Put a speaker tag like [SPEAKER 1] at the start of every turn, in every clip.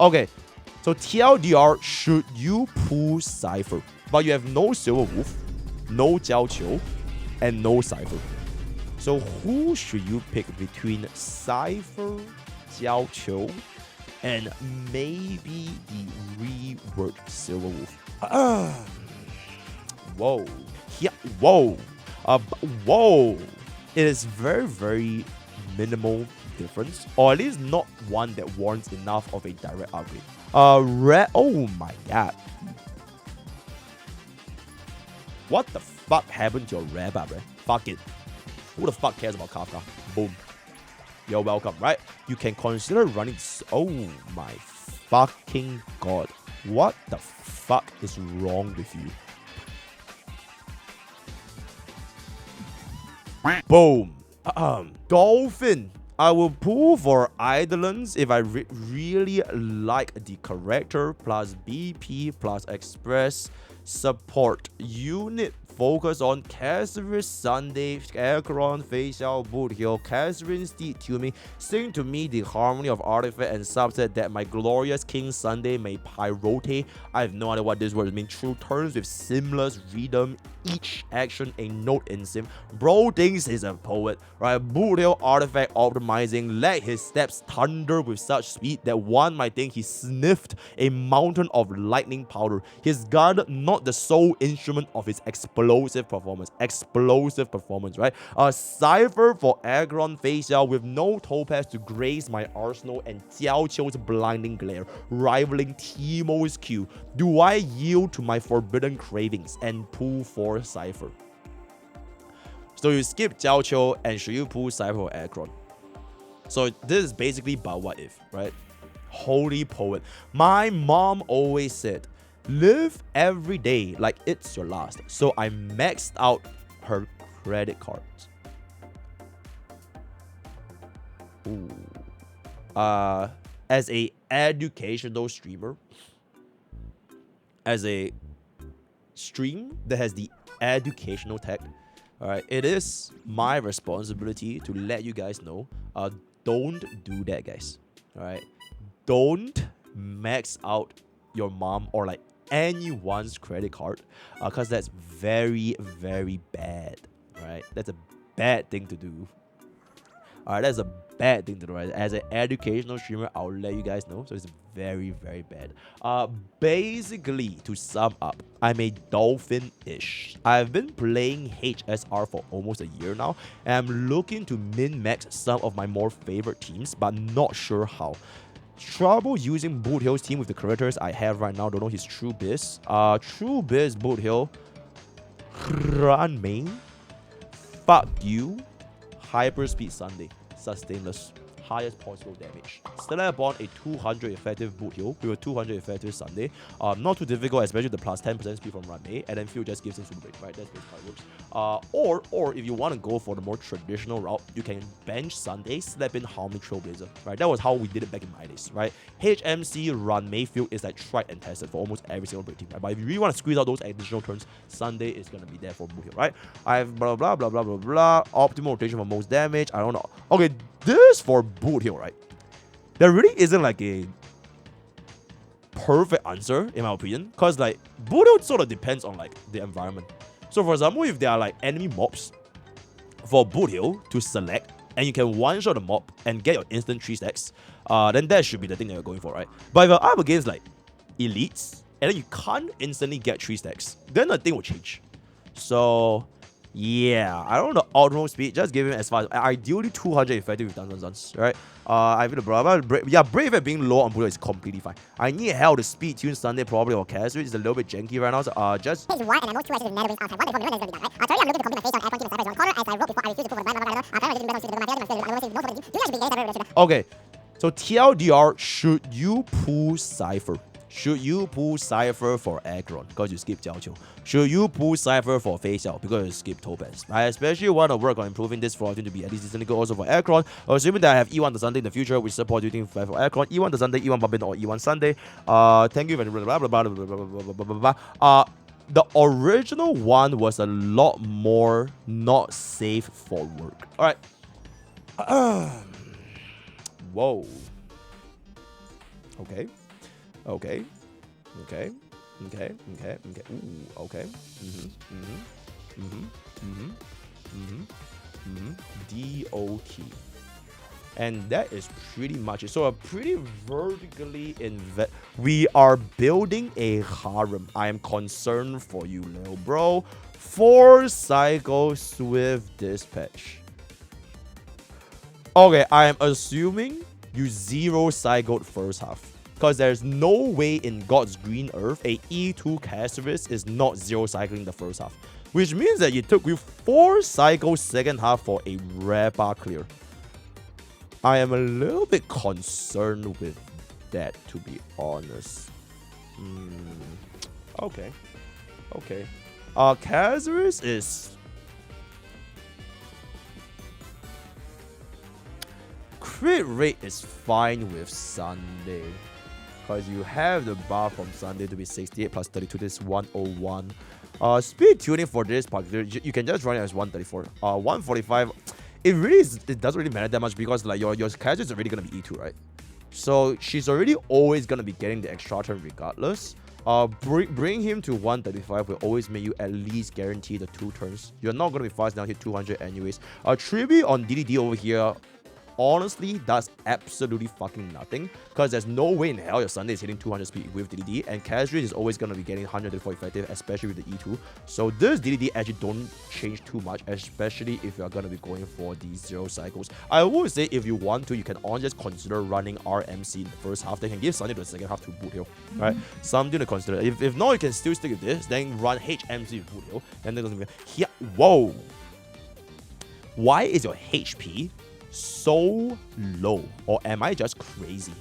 [SPEAKER 1] Okay, so TLDR, should you pull Cipher, but you have no Silverwolf, no Jiaoqiu, and no Cipher. So who should you pick between Cipher, Jiaoqiu, and maybe the reworked Silverwolf? Whoa. Yeah, whoa. Whoa. It is very, very minimal difference, or at least not one that warrants enough of a direct upgrade. Oh my god. What the fuck happened to your Reba, bro? Fuck it. Who the fuck cares about Kafka? Boom. You're welcome, right? You can consider running... Oh my fucking god. What the fuck is wrong with you? Boom. Dolphin. I will pull for Eidolons if I really like the character, plus BP, plus Express support. Unit focus on Castorice, Sunday, Acheron, Facial, Boothill, Castorice, Steed Tuning. Sing to me the harmony of artifact and subset that my glorious King Sunday may pyrote. I have no idea what this word means. True turns with seamless rhythm, each action a note in sim. Bro thinks he's a poet, right? Boothill artifact optimizing, let his steps thunder with such speed that one might think he sniffed a mountain of lightning powder. His gun, not the sole instrument of his explosive performance, right? A Cipher for Acheron Facial with no topaz to grace my arsenal and Jiaoqiu's blinding glare, rivaling Teemo's Q. Do I yield to my forbidden cravings and pull for Cipher? So you skip Jiaoqiu and should you pull Cipher or Acheron? So this is basically about what if, right? Holy poet. My mom always said, live every day like it's your last. So I maxed out her credit cards. Ooh. As a educational streamer, as a stream that has the educational tag, all right, it is my responsibility to let you guys know, don't do that, guys. All right, don't max out your mom or like anyone's credit card, because that's very, very bad. All right, that's a bad thing to do. All right, that's a bad thing to do. Right? As an educational streamer, I'll let you guys know. So it's very, very bad. Basically, to sum up, I'm a dolphin-ish. I've been playing HSR for almost a year now, and I'm looking to min-max some of my more favorite teams, but not sure how. Trouble using Boothill's team with the characters I have right now. Don't know his true biz. True biz Boothill. Run main. Fuck you. Hyperspeed Sunday. Sustainless. Highest possible damage. Still upon a 200 effective Boothill with a 200 effective Sunday. Not too difficult, especially the plus 10% speed from Run May, and then Fuel just gives him Super Break, right? That's basically how it works. Or if you want to go for the more traditional route, you can bench Sunday, slap in Harmony Trailblazer, right? That was how we did it back in my days, right? HMC Run May Field is like tried and tested for almost every single break team, right? But if you really want to squeeze out those additional turns, Sunday is going to be there for Boothill, right? I have blah, blah, blah, blah, blah, blah. Optimal rotation for most damage. I don't know. Okay, this for Boothill, right? There really isn't like a perfect answer in my opinion, because like Boothill sort of depends on like the environment. So for example, if there are like enemy mobs for Boothill to select and you can one-shot the mob and get your instant 3 stacks, then that should be the thing that you're going for, right? But if you're up against like elites and then you can't instantly get 3 stacks, then the thing will change. So yeah, I don't know the optimal speed. Just give him as far as ideally 200 effective with Duns, right? I feel the Brave at being low on Boothill is completely fine. I need help to speed tune Sunday probably or Castorice. It's a little bit janky right now. So just
[SPEAKER 2] Takes one and I know 2 ashes with Nether Wings outside. What if I'm going to be done, right? Currently I'm looking to complete my face on Acheron team and Cypher corner as I wrote before I refuse to pull for the blind.
[SPEAKER 1] okay, so TLDR, should you pull Cipher? Should you pull Cipher for Acheron because you skip Jiaoqiu? Should you pull Cipher for Facial because you skip Topaz? I especially want to work on improving this for to be at least decently good also for Acheron. Assuming that I have E1 the Sunday in the future, which support using for Acheron, E1 the Sunday, E1 Bobbin or E1 Sunday. Thank you very much. Blah blah blah blah blah blah blah blah. The original one was a lot more not safe for work. All right. Whoa. Okay. Okay. Okay. Okay. Okay. Okay. Ooh. Okay. DOT. And that is pretty much it. So a pretty vertically we are building a harem. I am concerned for you, little bro. 4 cycles with dispatch. Okay, I am assuming you 0 cycled first half. Because there's no way in God's green earth a E2 Castorice is not 0 cycling the first half. Which means that it took you 4 cycles second half for a rare bar clear. I am a little bit concerned with that, to be honest. Okay. Okay. Castorice is... Crit rate is fine with Sunday. Because you have the bar from Sunday to be 68 plus 32. This is 101. Speed tuning for this particular, you can just run it as 134. 145... It doesn't really matter that much because like your character is already gonna be E2, right? So she's already always gonna be getting the extra turn regardless. Bring him to 135 will always make you at least guarantee the 2 turns. You're not gonna be fast down to 200 anyways. Tribute on DDD over here honestly does absolutely fucking nothing because there's no way in hell your Sunday is hitting 200 speed with DDD, and Castorice is always going to be getting 134 effective, especially with the E2. So this DDD actually don't change too much, especially if you're going to be going for these 0 cycles. I would say if you want to, you can only just consider running RMC in the first half. They can give Sunday to the second half to Boothill, right? Something to consider. If not, you can still stick with this, then run HMC with Boothill, and then doesn't here. Whoa! Why is your HP so low? Or am I just crazy?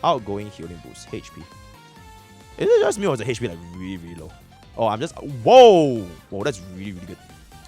[SPEAKER 1] Outgoing healing boost, HP. Is it just me or is the HP like really low? Oh, I'm just... Whoa! Whoa, that's really good.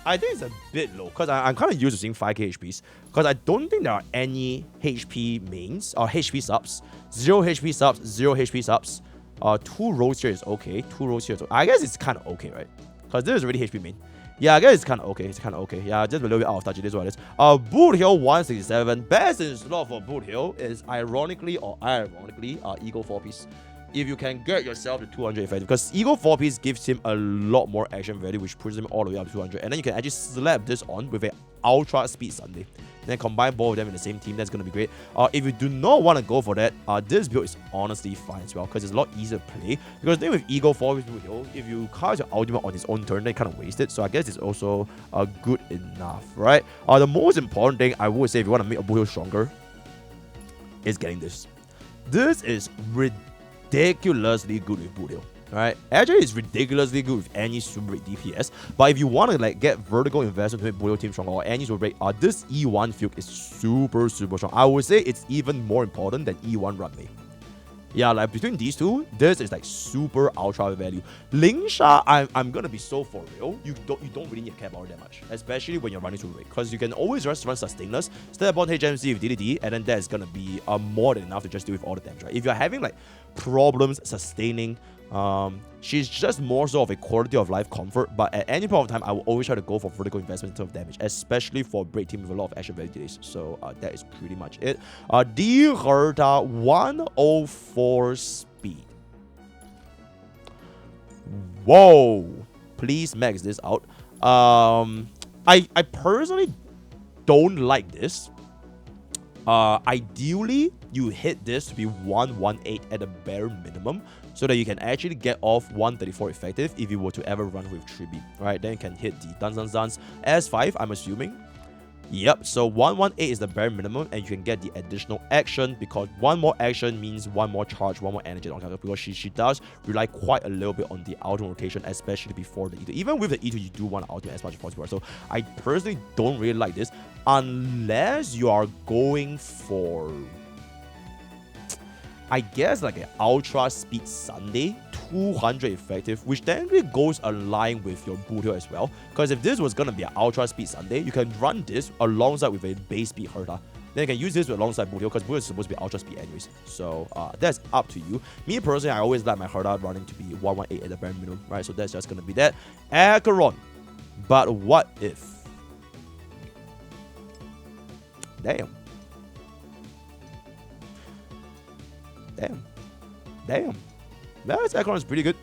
[SPEAKER 1] I think it's a bit low because I'm kind of used to seeing 5k HPs because I don't think there are any HP mains or HP subs. 0 HP subs, 0 HP subs. 2 rolls here is okay. 2 rolls here is okay. I guess it's kind of okay, right? Because this is already HP main. Yeah, I guess it's kind of okay. It's kind of okay. Yeah, just a little bit out of touch. It is what it is. Boothill 167. Best in slot for Boothill is ironically Eagle 4-piece. If you can get yourself to 200 effective, because Eagle 4-piece gives him a lot more action value, which pushes him all the way up to 200. And then you can actually slap this on with an ultra speed Sunday. Then combine both of them in the same team. That's going to be great. If you do not want to go for that, this build is honestly fine as well because it's a lot easier to play. Because then with Eagle 4 with Boothill, if you cast your ultimate on his own turn, then kind of waste it. So I guess it's also good enough, right? The most important thing I would say if you want to make a Boothill stronger is getting this. This is ridiculously good with Boothill. Right, actually it's ridiculously good with any super rate DPS, but if you want to like get vertical investment to make Boothill team stronger or any super rate, this E1 field is super strong. I would say it's even more important than E1 runway. Yeah, like between these two, this is like super ultra value. Lingsha, I'm gonna be so for real. You don't really need to care about it that much, especially when you're running super rate, because you can always just run sustainless, step upon HMC with DDD, and then that's gonna be more than enough to just deal with all the damage, right? If you're having like problems sustaining, she's just more so of a quality of life comfort, but at any point of time I will always try to go for vertical investment in terms of damage, especially for a break team with a lot of action value days. So that is pretty much it. The Herta 104 speed. Whoa, please max this out. I personally don't like this. Ideally you hit this to be 118 at the bare minimum, so that you can actually get off 134 effective if you were to ever run with Tribute, right? Then you can hit the Dance S5, I'm assuming. Yep, so 118 is the bare minimum, and you can get the additional action, because one more action means one more charge, one more energy on character, because she does rely quite a little bit on the ultimate rotation, especially before the E2. Even with the E2, you do want to ultimate as much as possible. So I personally don't really like this, unless you are going for, I guess, like an ultra speed Sunday, 200 effective, which technically goes aligned with your Boothill as well. Because if this was going to be an ultra speed Sunday, you can run this alongside with a base speed Herta. Then you can use this alongside Boothill, because Boothill is supposed to be ultra speed anyways. So that's up to you. Me personally, I always like my Herta running to be 118 at the bare minimum, right? So that's just going to be that. Acheron. But what if? Damn. Damn. This Acheron is pretty good.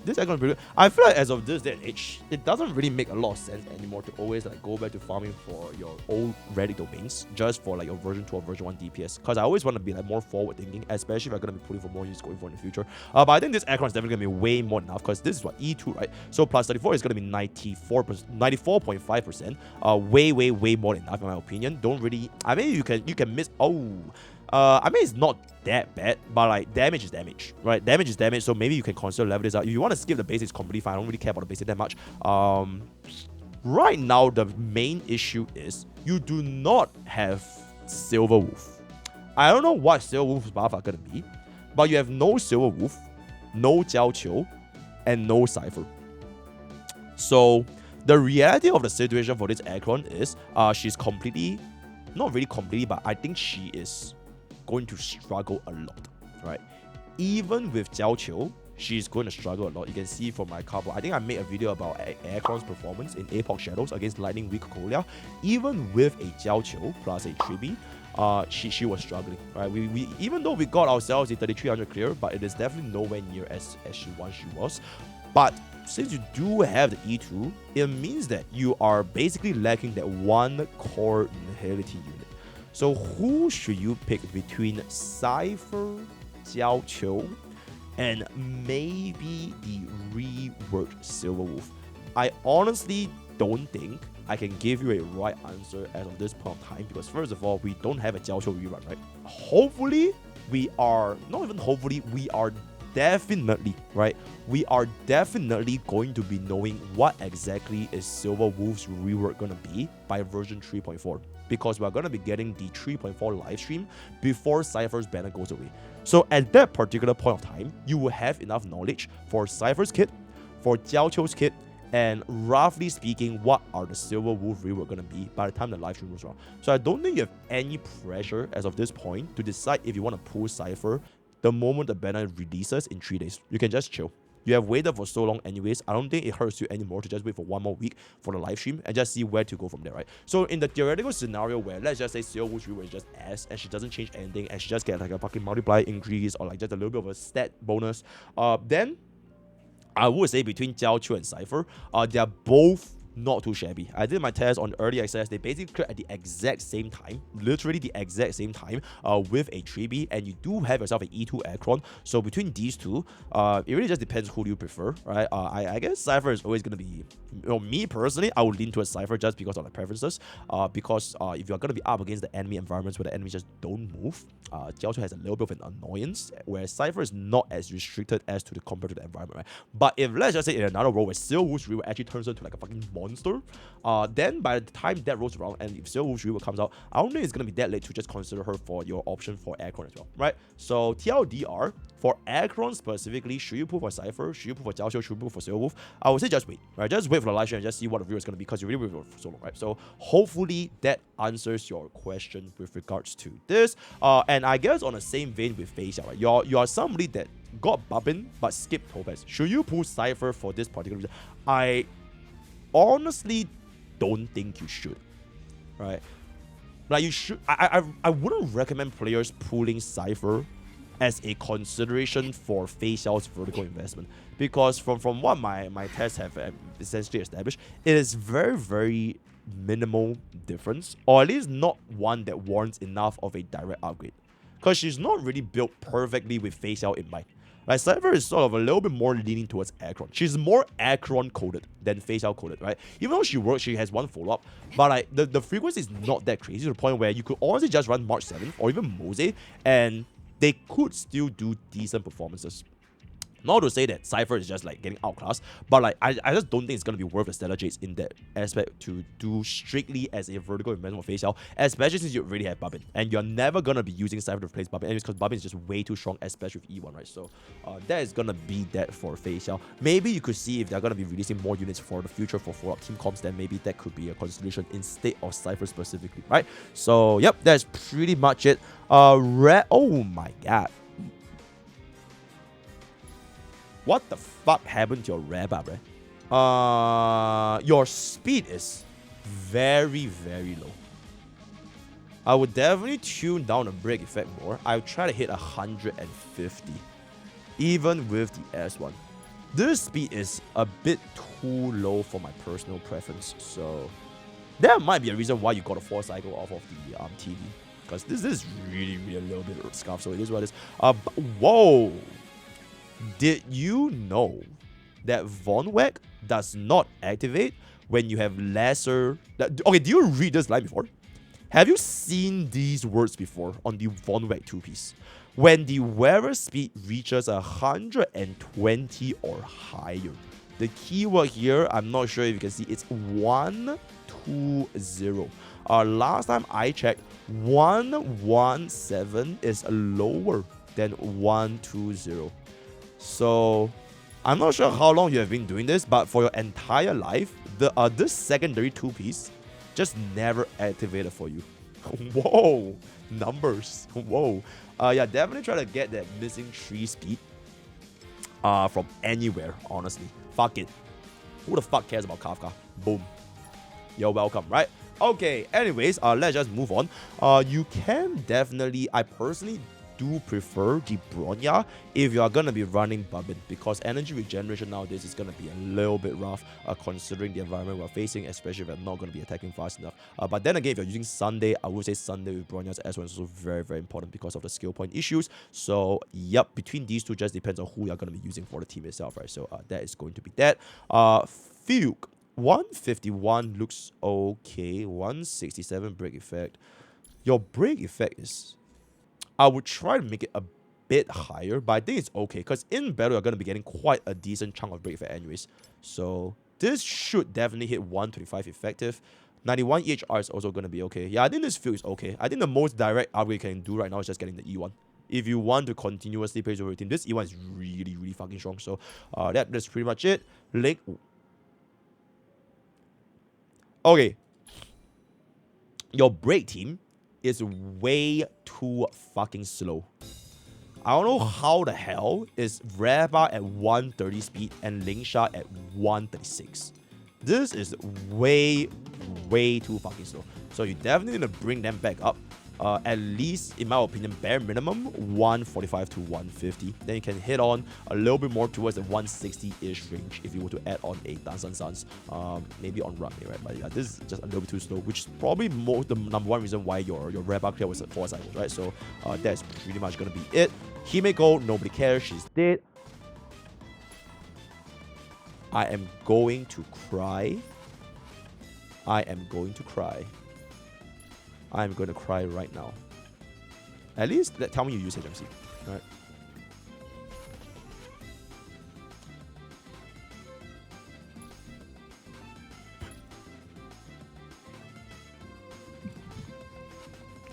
[SPEAKER 1] This Acheron is pretty good. I feel like as of this day and age, it doesn't really make a lot of sense anymore to always like go back to farming for your old relic domains just for like your version 2 or version 1 DPS. Because I always want to be like more forward thinking, especially if I'm going to be putting for more units going forward in the future. But I think this Acheron is definitely going to be way more than enough because this is what E2, right? So plus 34 is going to be 94.5%. Way more than enough in my opinion. Don't really. I mean, you can miss. I mean, it's not that bad, but like damage is damage, right? Damage is damage, so maybe you can consider level this out. If you want to skip the basics completely fine, I don't really care about the basics that much. Right now, the main issue is you do not have Silverwolf. I don't know what Silverwolf's buff are gonna be, but you have no Silverwolf, no Jiaoqiu, and no Cipher. So the reality of the situation for this Acheron is she's completely, not really completely, but I think she is going to struggle a lot, right? Even with Jiaoqiu, she's going to struggle a lot. You can see from my cover. I think I made a video about Acheron's performance in Epoch Shadows against Lightning Weak Colia. Even with a Jiaoqiu plus a Tribi, she was struggling, right? We even though we got ourselves a 3300 clear, but it is definitely nowhere near as she once she was. But since you do have the E2, it means that you are basically lacking that one core nihility unit. So who should you pick between Cipher, Jiaoqiu, and maybe the reworked Silverwolf? I honestly don't think I can give you a right answer as of this point of time because first of all, we don't have a Jiaoqiu rerun, right? Hopefully, we are definitely, right? We are definitely going to be knowing what exactly is Silverwolf's rework going to be by version 3.4 because we're going to be getting the 3.4 live stream before Cipher's banner goes away. So at that particular point of time, you will have enough knowledge for Cipher's kit, for Jiaoqiu's kit, and roughly speaking, what are the Silverwolf rework going to be by the time the live stream goes around. So I don't think you have any pressure as of this point to decide if you want to pull Cipher the moment the banner releases in 3 days. You can just chill. You have waited for so long anyways. I don't think it hurts you anymore to just wait for one more week for the live stream and just see where to go from there, right? So in the theoretical scenario where let's just say Silverwolf's rework is just S and she doesn't change anything and she just get like a fucking multiplier increase or like just a little bit of a stat bonus, then I would say between Jiaoqiu and Cipher, they are both not too shabby. I did my test on early access. They basically cleared at the exact same time, literally the exact same time, with a 3B, and you do have yourself an E2 Acheron. So between these two, it really just depends who you prefer, right? I guess Cipher is always going to be, me personally, I would lean towards Cipher just because of my preferences. Because if you're going to be up against the enemy environments where the enemies just don't move, Jiaoqiu has a little bit of an annoyance, whereas Cipher is not as restricted as to the compared to the environment, right? But if let's just say in another role where Silverwolf's rework actually turns into like a fucking monster, then by the time that rolls around and if Silverwolf's rework comes out, I don't think it's gonna be that late to just consider her for your option for Acheron as well, right? So TLDR for Acheron specifically, should you pull for Cipher? Should you pull for Jiaoqiu? Should you pull for Silverwolf? I would say just wait, right? Just wait for the live stream and just see what the view is gonna be because you really wait for so long, right? So hopefully that answers your question with regards to this. And I guess on the same vein with Facia, right? You're somebody that got Bubbin but skipped Topaz. Should you pull Cipher for this particular reason? I honestly don't think you should, right? Like you should. I wouldn't recommend players pulling Cipher as a consideration for Facial's vertical investment because from what my tests have essentially established, it is very minimal difference, or at least not one that warrants enough of a direct upgrade. Because she's not really built perfectly with Facial in mind. Like Cipher is sort of a little bit more leaning towards Acheron. She's more Acheron coded than Facial coded, right? Even though she works, she has one follow-up, but like the frequency is not that crazy to the point where you could honestly just run March 7th or even Mose and they could still do decent performances. Not to say that Cipher is just like getting outclassed, but like I just don't think it's gonna be worth the Stellar Jades in that aspect to do strictly as a vertical investment for Facial, especially since you already have Bubbin and you're never gonna be using Cipher to replace Bubbin, anyways, because Bubbin is just way too strong, especially with E1, right? So that is gonna be that for Facial. Maybe you could see if they're gonna be releasing more units for the future for follow-up team comps, then maybe that could be a consideration instead of Cipher specifically, right? So yep, that's pretty much it. Oh my god. What the fuck happened to your rev up, right? Your speed is very low. I would definitely tune down the break effect more. I would try to hit 150, even with the S1. This speed is a bit too low for my personal preference, so that might be a reason why you got a 4 cycle off of the TV. Because this is really a little bit scuffed, so it is what it is. Whoa! Did you know that Von Weg does not activate when you have lesser... Okay, do you read this line before? Have you seen these words before on the Von Weg 2-piece? When the wearer speed reaches 120 or higher. The keyword here, I'm not sure if you can see, it's 120. Last time I checked, 117 is lower than 120. So I'm not sure how long you have been doing this, but for your entire life, this secondary 2-piece just never activated for you. Whoa, numbers. Whoa. Yeah, definitely try to get that missing 3 speed from anywhere, honestly. Fuck it. Who the fuck cares about Kafka? Boom. You're welcome, right? Okay, anyways, let's just move on. You can definitely, I personally do prefer the Bronya if you are going to be running Bubbin, because energy regeneration nowadays is going to be a little bit rough considering the environment we're facing, especially if you're not going to be attacking fast enough. But then again, if you're using Sunday, I would say Sunday with Bronya's S1 is also very important because of the skill point issues. So, yep, between these two just depends on who you're going to be using for the team itself, right? So, that is going to be that. Fuke, 151 looks okay. 167 break effect. Your break effect is... I would try to make it a bit higher, but I think it's okay because in battle you're going to be getting quite a decent chunk of break effect anyways. So this should definitely hit 125 effective. 91 EHR is also going to be okay. Yeah, I think this field is okay. I think the most direct upgrade you can do right now is just getting the E1. If you want to continuously play your team, this E1 is really fucking strong. So that's pretty much it. Link. Okay. Your break team is way too fucking slow. I don't know how the hell is Reba at 130 speed and Lingsha at 136. This is way too fucking slow. So you definitely need to bring them back up. At least, in my opinion, bare minimum 145 to 150. Then you can hit on a little bit more towards the 160-ish range if you were to add on a Dansan Sans. Maybe on Rugby, right? But yeah, this is just a little bit too slow, which is probably the number one reason why your Reba clear was at 4 cycles, right? So that's pretty much gonna be it. Himeko, nobody cares, she's dead. I am going to cry. I'm going to cry right now. At least tell me you use HMC, right?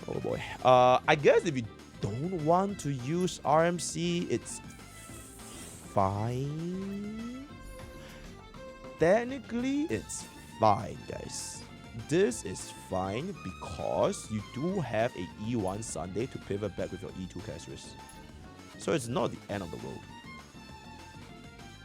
[SPEAKER 1] Oh boy. I guess if you don't want to use RMC, it's fine. Technically, it's fine, guys. This is fine because you do have a E1 Sunday to pivot back with your E2 Castorice. So it's not the end of the world.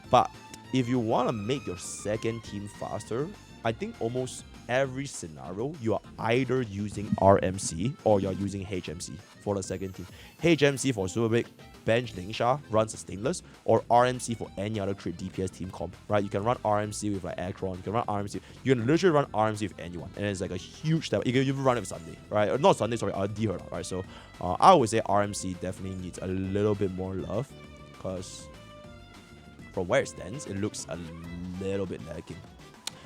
[SPEAKER 1] But if you want to make your second team faster, I think almost every scenario you are either using RMC or you're using HMC for the second team. HMC for super big, bench Lingsha, runs a stainless, or RMC for any other crit DPS team comp, right? You can run RMC with like Acheron, you can run RMC, you can literally run RMC with anyone, and it's like a huge step. You can even run it with Sunday, right? Or not Sunday, sorry, Herta, right? So I would say RMC definitely needs a little bit more love, because from where it stands, it looks a little bit lacking.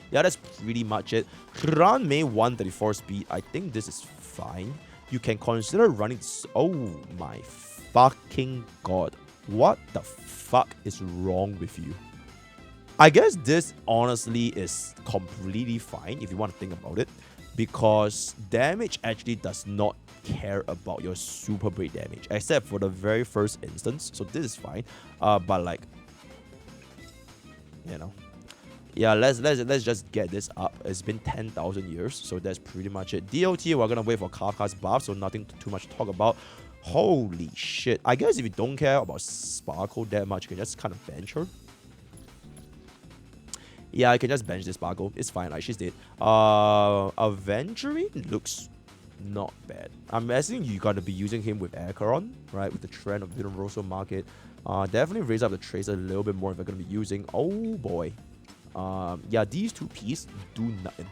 [SPEAKER 1] Yeah, that's pretty much it. Run May 134 speed. I think this is fine. You can consider running... Oh my fucking god. What the fuck is wrong with you? I guess this honestly is completely fine if you want to think about it. Because damage actually does not care about your super break damage. Except for the very first instance. So this is fine. But like... You know... Yeah, let's just get this up. It's been 10,000 years, so that's pretty much it. DOT, we're gonna wait for Kafka's buff, so nothing too much to talk about. Holy shit. I guess if you don't care about Sparkle that much, you can just kind of bench her. Yeah, I can just bench this Sparkle. It's fine, like she's dead. Aventurine looks not bad. I'm guessing you're gonna be using him with Acheron, right? With the trend of the Universal Market. Definitely raise up the trace a little bit more if you're gonna be using. Oh boy. Yeah, these two pieces do nothing.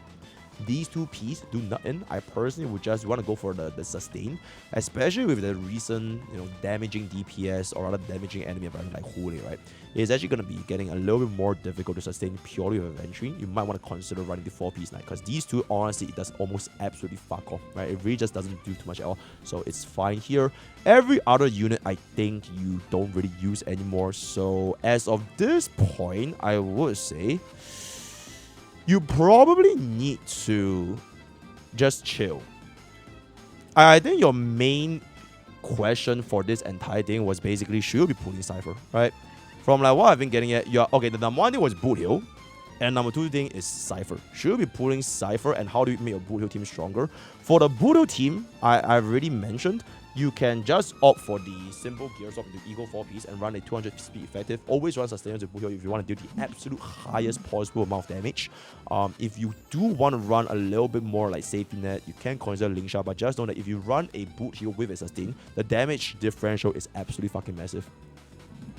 [SPEAKER 1] These two pieces do nothing. I personally would just want to go for the sustain, especially with the recent, damaging DPS or rather damaging enemy environment like Holy, right? It's actually going to be getting a little bit more difficult to sustain purely with Adventuring. You might want to consider running the 4-piece Knight because these two, honestly, it does almost absolutely fuck off, right? It really just doesn't do too much at all. So it's fine here. Every other unit, I think you don't really use anymore. So as of this point, I would say you probably need to just chill. I think your main question for this entire thing was basically, should you be pulling Cipher, right? From like what I've been getting at, okay, the number one thing was Boothill, and number two thing is Cipher. Should you be pulling Cipher, and how do you make your Boothill team stronger? For the Boothill team, I've already mentioned, you can just opt for the simple gear swap into Eagle 4-piece and run a 200 speed effective. Always run sustainers with Boothill if you want to do the absolute highest possible amount of damage. If you do want to run a little bit more like safety net, you can consider Link Shot, but just know that if you run a Boothill with a sustain, the damage differential is absolutely fucking massive.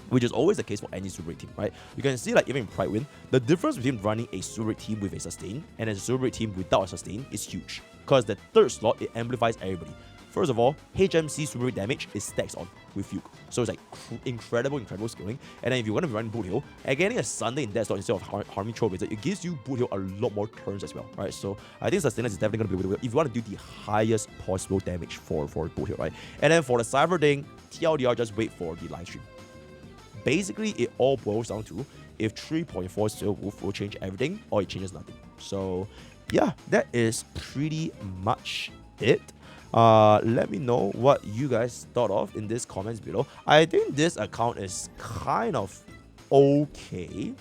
[SPEAKER 1] Which is always the case for any Super Raid team, right? You can see like even in Pride Win, the difference between running a Super Raid team with a sustain and a Super Raid team without a sustain is huge. Because the third slot, it amplifies everybody. First of all, HMC Super Raid damage is stacks on with Fugue. So it's like incredible scaling. And then if you're going to be running Boothill, and getting a Sunday in that slot instead of harming Troll Wizard, it gives you Boothill a lot more turns as well, right? So I think Sustainers is definitely going to be with it if you want to do the highest possible damage for Boothill, right? And then for the Cipher thing, TLDR, just wait for the live stream. Basically, it all boils down to if 3.4 Silverwolf will change everything or it changes nothing. So yeah, that is pretty much it. Let me know what you guys thought of in this comments below. I think this account is kind of okay.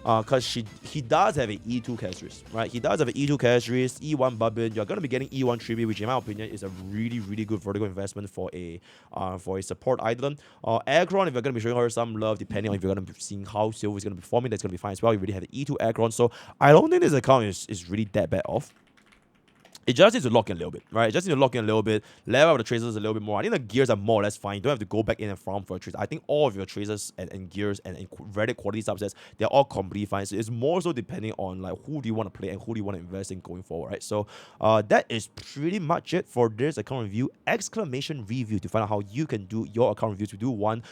[SPEAKER 1] Because he does have an E2 Castorice, right? He does have an E2 Castorice, E1 Bubbin. You're gonna be getting E1 Tribute, which in my opinion is a really, really good vertical investment for a support item. Acheron, if you're gonna be showing her some love, depending on if you're gonna be seeing how Silver is gonna be performing, that's gonna be fine as well. You already have the E2 Acheron, so I don't think this account is really that bad off. It just needs to lock in a little bit, right? It just needs to lock in a little bit, level up the tracers a little bit more. I think the gears are more or less fine. You don't have to go back in and farm for a tracer. I think all of your tracers and gears and very quality subsets, they're all completely fine. So it's more so depending on like who do you want to play and who do you want to invest in going forward, right? So that is pretty much it for this account review. Exclamation review to find out how you can do your account reviews. We do one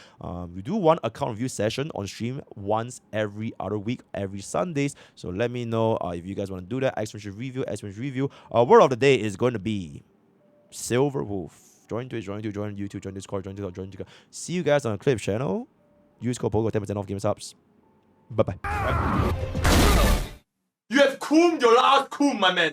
[SPEAKER 1] account review session on stream once every other week, every Sundays. So let me know if you guys want to do that. Exclamation review. Word of the day is going to be Silverwolf. Join Twitch, join YouTube, join Discord, join Discord. See you guys on the Clip channel. Use code Pokke 10% off game subs. Bye bye.
[SPEAKER 3] You have cooled your last cool, my man.